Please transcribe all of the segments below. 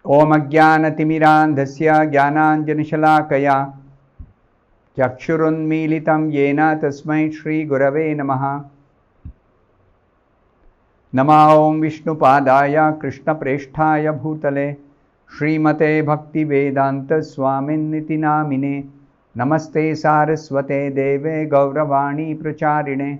Om Ajnanatimirandhasya Jnananjanashalakaya Chakshurunmilitam Yena Tasmai Shri Gurave Namaha. Nama Om Vishnupadaya Krishna Presthaya Bhutale Srimate Bhaktivedanta Swamin Niti Namine Namaste Saraswate Deve Gauravani Pracharine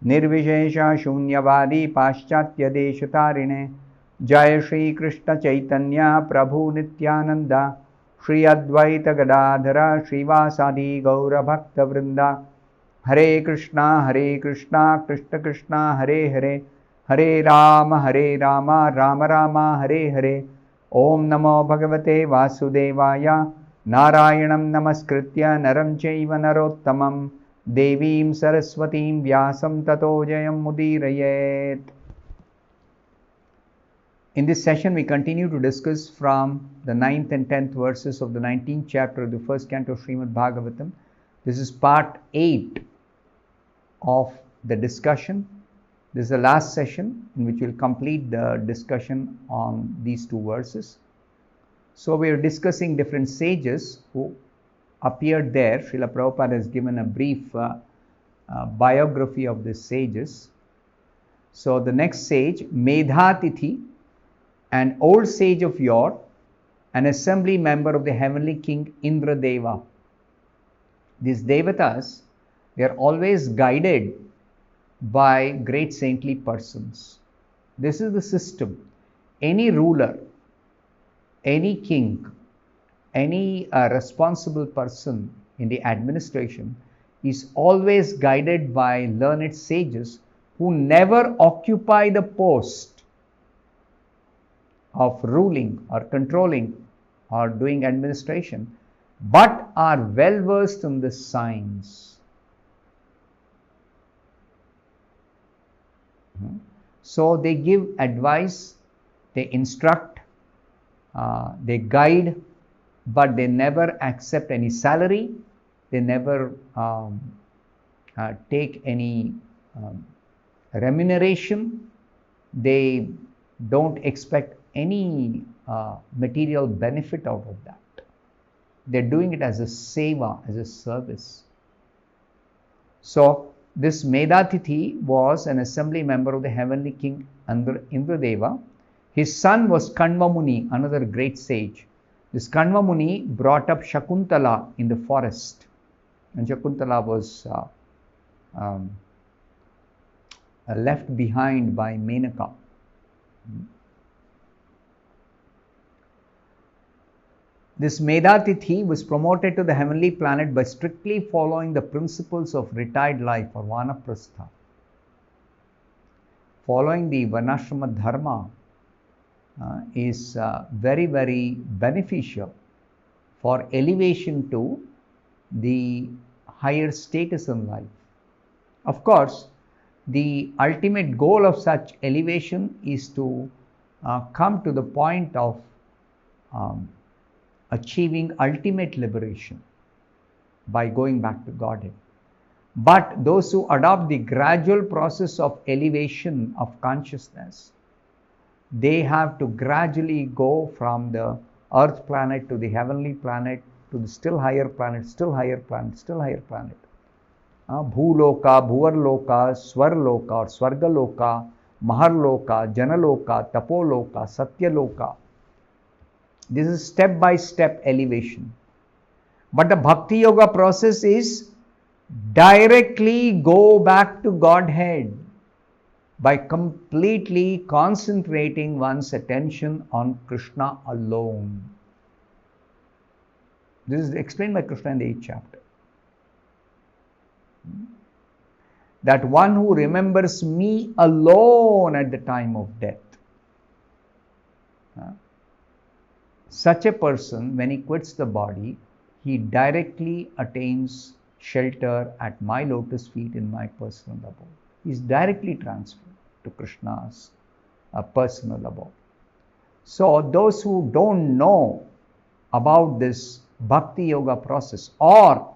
Nirvishesha Shunyavadi Paschatya Deshatarine Jai Shri Krishna Chaitanya Prabhu Nityananda Shri Advaita Gadadhara Srivasadi Gaura Bhakta Vrinda Hare Krishna Krishna Krishna Hare Hare Hare Rama Rama Rama Hare Hare Om Namo Bhagavate Vasudevaya Narayanam Namaskritya Naram Chaiva Narottamam Devim Saraswatim Vyasam Tato Jayam Mudirayet. In this session, we continue to discuss from the 9th and 10th verses of the 19th chapter of the first canto of Srimad Bhagavatam. This is part 8 of the discussion. This is the last session in which we will complete the discussion on these two verses. So we are discussing different sages who appeared there. Srila Prabhupada has given a brief biography of these sages. So the next sage, Medatithi, an old sage of yore, an assembly member of the heavenly king Indradeva. These devatas, they are always guided by great saintly persons. This is the system. Any ruler, any king, any responsible person in the administration is always guided by learned sages who never occupy the post of ruling or controlling or doing administration, but are well versed in the science. So they give advice, they instruct, they guide, but they never accept any salary, they never take any remuneration, they don't expect any material benefit out of that. They're doing it as a seva, as a service. So this Medatithi was an assembly member of the heavenly king Indradeva. His son was Kanva Muni, another great sage. This Kanva Muni brought up Shakuntala in the forest, and Shakuntala was left behind by Menaka. This Medatithi was promoted to the heavenly planet by strictly following the principles of retired life or Vanaprastha. Following the Varnashrama Dharma is very, very beneficial for elevation to the higher status in life. Of course, the ultimate goal of such elevation is to come to the point of achieving ultimate liberation by going back to Godhead. But those who adopt the gradual process of elevation of consciousness, they have to gradually go from the earth planet to the heavenly planet to the still higher planet, still higher planet, still higher planet. Bhuloka, Bhuvarloka, Swarloka or Swargaloka, Maharloka, Janaloka, Tapoloka, Satyaloka. This is step-by-step elevation. But the Bhakti Yoga process is directly go back to Godhead by completely concentrating one's attention on Krishna alone. This is explained by Krishna in the 8th chapter. That one who remembers me alone at the time of death. Such a person, when he quits the body, he directly attains shelter at my lotus feet in my personal abode. He is directly transferred to Krishna's personal abode. So those who don't know about this Bhakti Yoga process, or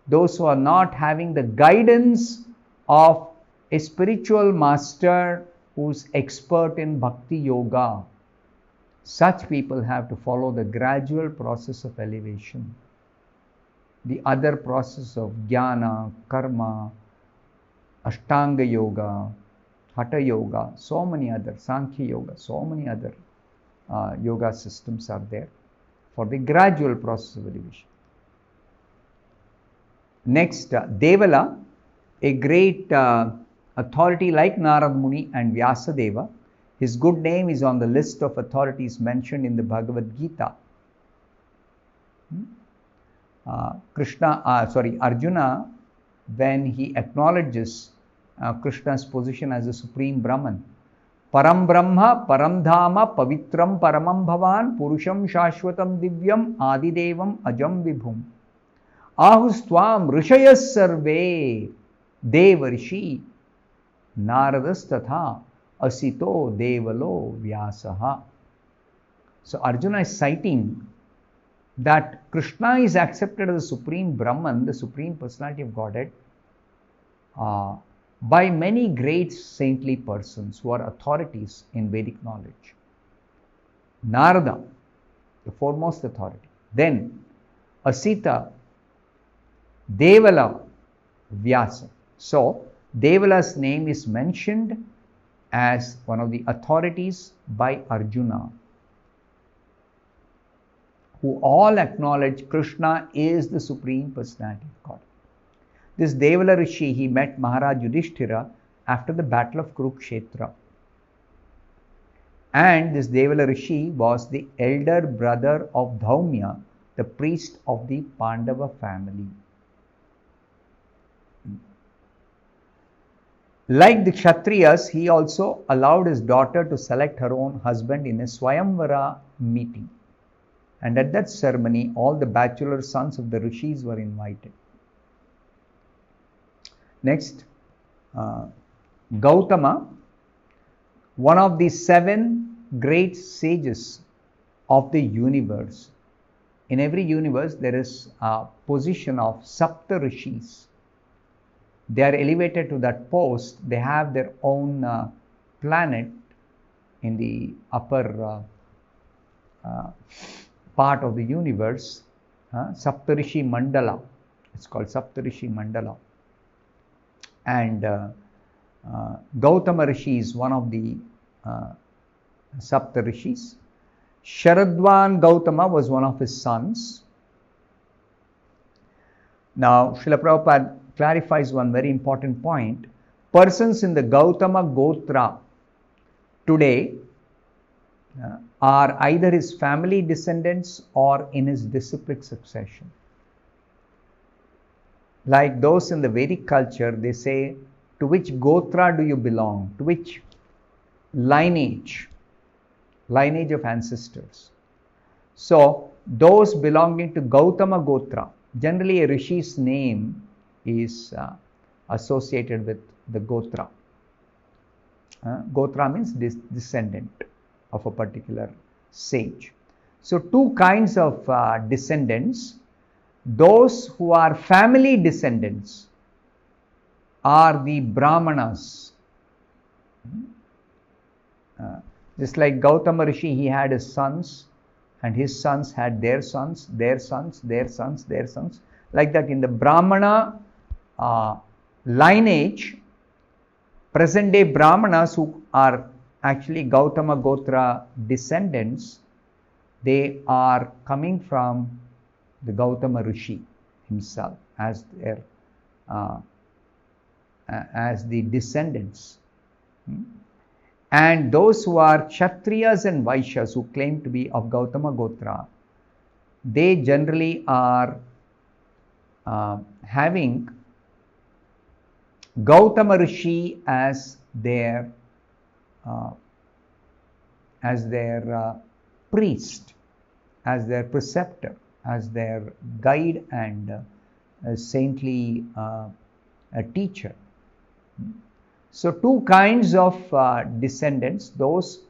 those who are not having the guidance of a spiritual master who's expert in Bhakti Yoga, Such people have to follow the gradual process of elevation. The other process of jnana, karma, ashtanga yoga, hatha yoga, so many other, sankhya yoga, so many other yoga systems are there for the gradual process of elevation. Next, Devala, a great authority like Narad Muni and Vyasadeva. His good name is on the list of authorities mentioned in the Bhagavad Gita. Arjuna, when he acknowledges Krishna's position as the Supreme Brahman, Param Brahma, Param Dhama, Pavitram Paramam Bhavan, Purusham Shashwatam Divyam, Adidevam Ajam Vibhum, Ahustvam Rishayas Sarve, Devala Rishi, Naradas Tatha, Asito Devalo Vyasaha. So Arjuna is citing that Krishna is accepted as the Supreme Brahman, the Supreme Personality of Godhead, by many great saintly persons who are authorities in Vedic knowledge. Narada, the foremost authority. Then Asita, Devala, Vyasa. So Devala's name is mentioned as one of the authorities by Arjuna, who all acknowledge Krishna is the Supreme Personality of God. This Devala Rishi, he met Maharaj Yudhishthira after the battle of Kurukshetra. And this Devala Rishi was the elder brother of Dhaumya, the priest of the Pandava family. Like the Kshatriyas, he also allowed his daughter to select her own husband in a Swayamvara meeting. And at that ceremony, all the bachelor sons of the rishis were invited. Next, Gautama, one of the 7 great sages of the universe. In every universe, there is a position of Sapta Rishis. They are elevated to that post. They have their own planet in the upper part of the universe, Saptarishi Mandala. It's called Saptarishi Mandala. And Gautama Rishi is one of the Saptarishis. Sharadvan Gautama was one of his sons. Now, Srila Prabhupada clarifies one very important point. Persons in the Gautama Gotra today are either his family descendants or in his disciplic succession. Like those in the Vedic culture, they say, to which Gotra do you belong? To which lineage? Lineage of ancestors. So, those belonging to Gautama Gotra, generally a Rishi's name is associated with the Gotra. Gotra means descendant of a particular sage. So, 2 kinds of descendants. Those who are family descendants are the Brahmanas. Just like Gautama Rishi, he had his sons, and his sons had their sons, their sons, their sons, their sons. Like that, in the Brahmana lineage, present day Brahmanas who are actually Gautama Gotra descendants, they are coming from the Gautama Rishi himself as their as the descendants. And those who are Kshatriyas and Vaishyas who claim to be of Gautama Gotra, they generally are having Gautama Rishi as their priest, as their preceptor, as their guide and saintly teacher. So 2 kinds of descendants, those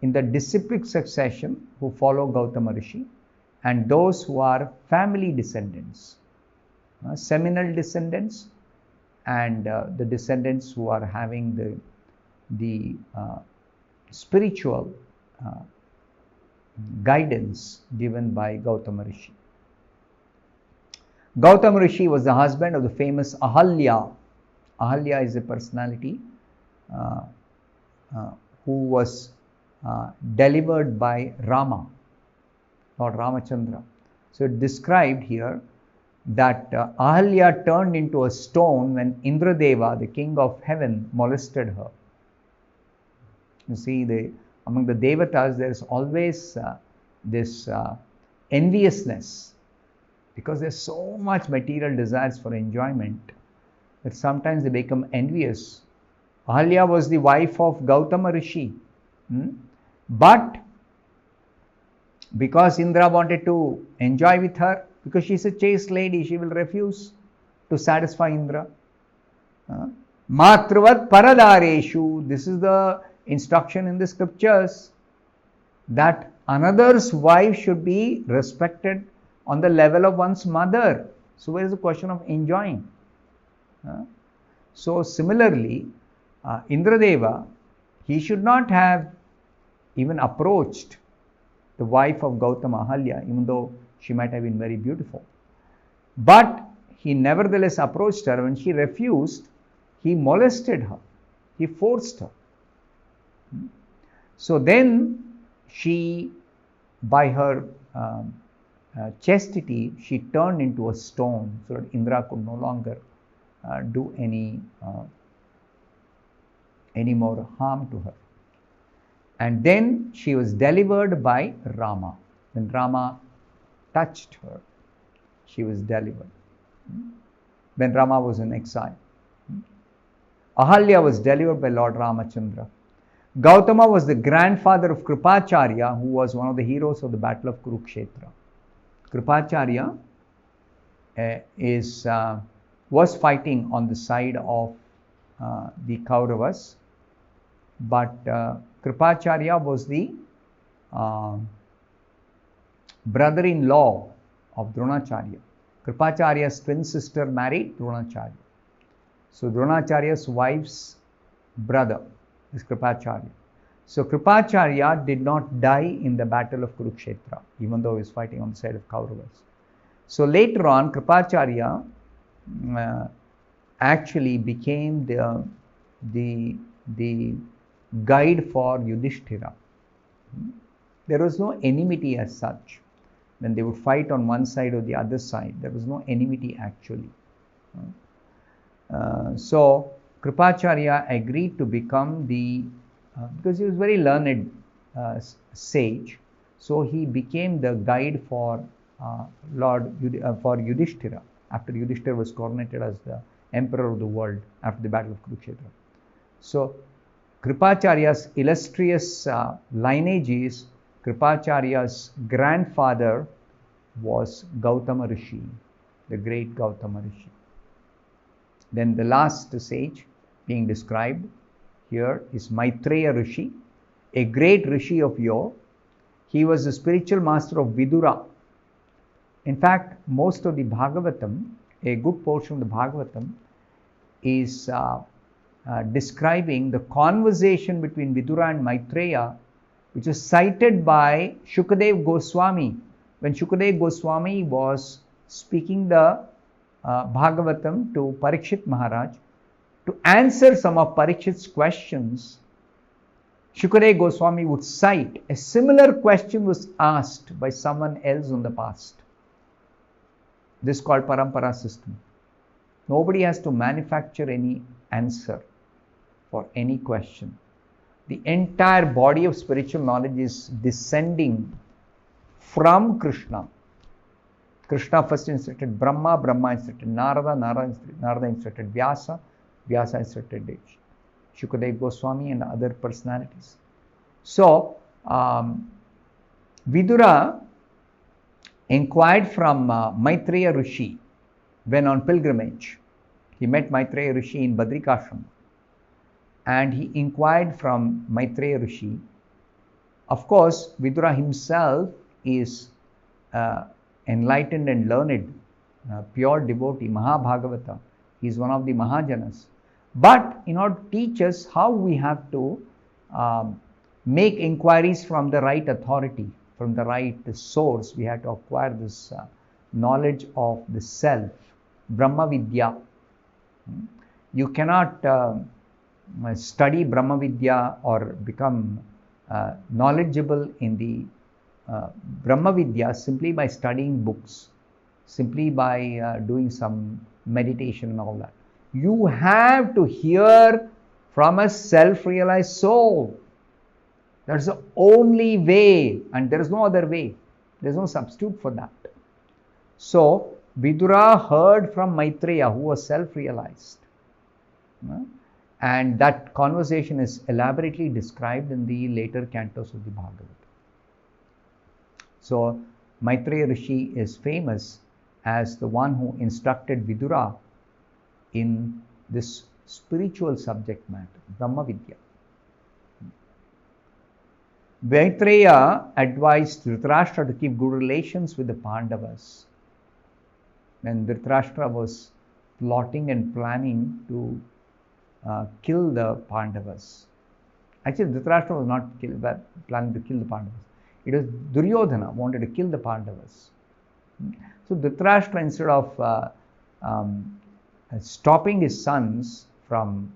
in the disciplic succession who follow Gautama Rishi, and those who are family descendants, seminal descendants, and the descendants who are having the spiritual guidance given by Gautama Rishi. Gautama Rishi was the husband of the famous Ahalya. Ahalya is a personality who was delivered by Rama, Lord Ramachandra. So it described here that Ahalya turned into a stone when Indradeva, the king of heaven, molested her. You see, among the devatas there is always this enviousness, because there's so much material desires for enjoyment that sometimes they become envious. Ahalya was the wife of Gautama Rishi, but because Indra wanted to enjoy with her, because she's a chaste lady, she will refuse to satisfy Indra. Matruvat paradareshu, this is the instruction in the scriptures, that another's wife should be respected on the level of one's mother. So where is the question of enjoying? So similarly, Indradeva, he should not have even approached the wife of Gautama, Ahalya, even though she might have been very beautiful. But he nevertheless approached her. When she refused, he molested her. He forced her. So then she, by her chastity, she turned into a stone so that Indra could no longer do any more harm to her. And then she was delivered by Rama. When Rama touched her, she was delivered. When Rama was in exile, Ahalya was delivered by Lord Ramachandra. Gautama was the grandfather of Kripacharya, who was one of the heroes of the Battle of Kurukshetra. Kripacharya was fighting on the side of the Kauravas, but Kripacharya was the brother-in-law of Dronacharya. Kripacharya's twin sister married Dronacharya. So Dronacharya's wife's brother is Kripacharya. So Kripacharya did not die in the battle of Kurukshetra, even though he was fighting on the side of Kauravas. So later on, Kripacharya actually became the guide for Yudhishthira. There was no enmity as such. When they would fight on one side or the other side, there was no enmity actually. So Kripacharya agreed to become because he was very learned sage, so he became the guide for for Yudhishthira after Yudhishthira was coronated as the emperor of the world after the battle of Kurukshetra. So Kripacharya's illustrious lineage is Kripacharya's grandfather was Gautama Rishi, the great Gautama Rishi. Then the last sage being described here is Maitreya Rishi, a great Rishi of yore. He was the spiritual master of Vidura. In fact, most of the Bhagavatam, a good portion of the Bhagavatam, is describing the conversation between Vidura and Maitreya, which is cited by Shukadev Goswami. When Shukadev Goswami was speaking the Bhagavatam to Parikshit Maharaj, to answer some of Parikshit's questions, Shukadev Goswami would cite a similar question was asked by someone else in the past. This is called Parampara system. Nobody has to manufacture any answer for any question. The entire body of spiritual knowledge is descending from Krishna. Krishna first instructed Brahma, Brahma instructed Narada, Narada instructed Vyasa, Vyasa instructed Shukadev Goswami and other personalities. So, Vidura inquired from Maitreya Rishi when on pilgrimage. He met Maitreya Rishi in Badrikashram, and he inquired from Maitreya Rishi. Of course, Vidura himself is enlightened and learned, pure devotee, Mahabhagavata. He is one of the Mahajanas. But in order to teach us how we have to make inquiries from the right authority, from the right source. We had to acquire this knowledge of the self, Brahma Vidya. You cannot study Brahma Vidya or become knowledgeable in the Brahma Vidya simply by studying books, simply by doing some meditation and all that. You have to hear from a self-realized soul. That's the only way, and there is no other way. There is no substitute for that. So, Vidura heard from Maitreya, who was self-realized. And that conversation is elaborately described in the later cantos of the Bhagavatam. So, Maitreya Rishi is famous as the one who instructed Vidura in this spiritual subject matter, Brahma Vidya. Maitreya advised Dhritarashtra to keep good relations with the Pandavas. When Dhritarashtra was plotting and planning to kill the Pandavas. Actually, Dhritarashtra was not planning to kill the Pandavas. It was Duryodhana wanted to kill the Pandavas. So Dhritarashtra, instead of stopping his sons from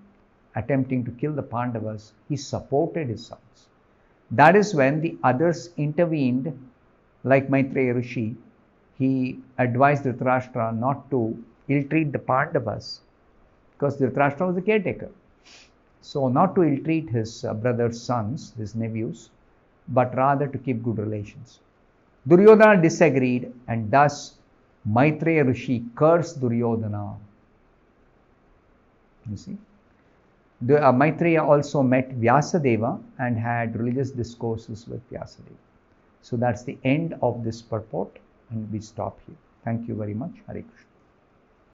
attempting to kill the Pandavas, he supported his sons. That is when the others intervened, like Maitreya Rishi. He advised Dhritarashtra not to ill-treat the Pandavas, because Dhritarashtra was the caretaker. So not to ill-treat his brother's sons, his nephews, but rather to keep good relations. Duryodhana disagreed, and thus Maitreya Rishi cursed Duryodhana. You see, Maitreya also met Vyasadeva and had religious discourses with Vyasadeva. So that's the end of this purport, and we stop here. Thank you very much. Hare Krishna.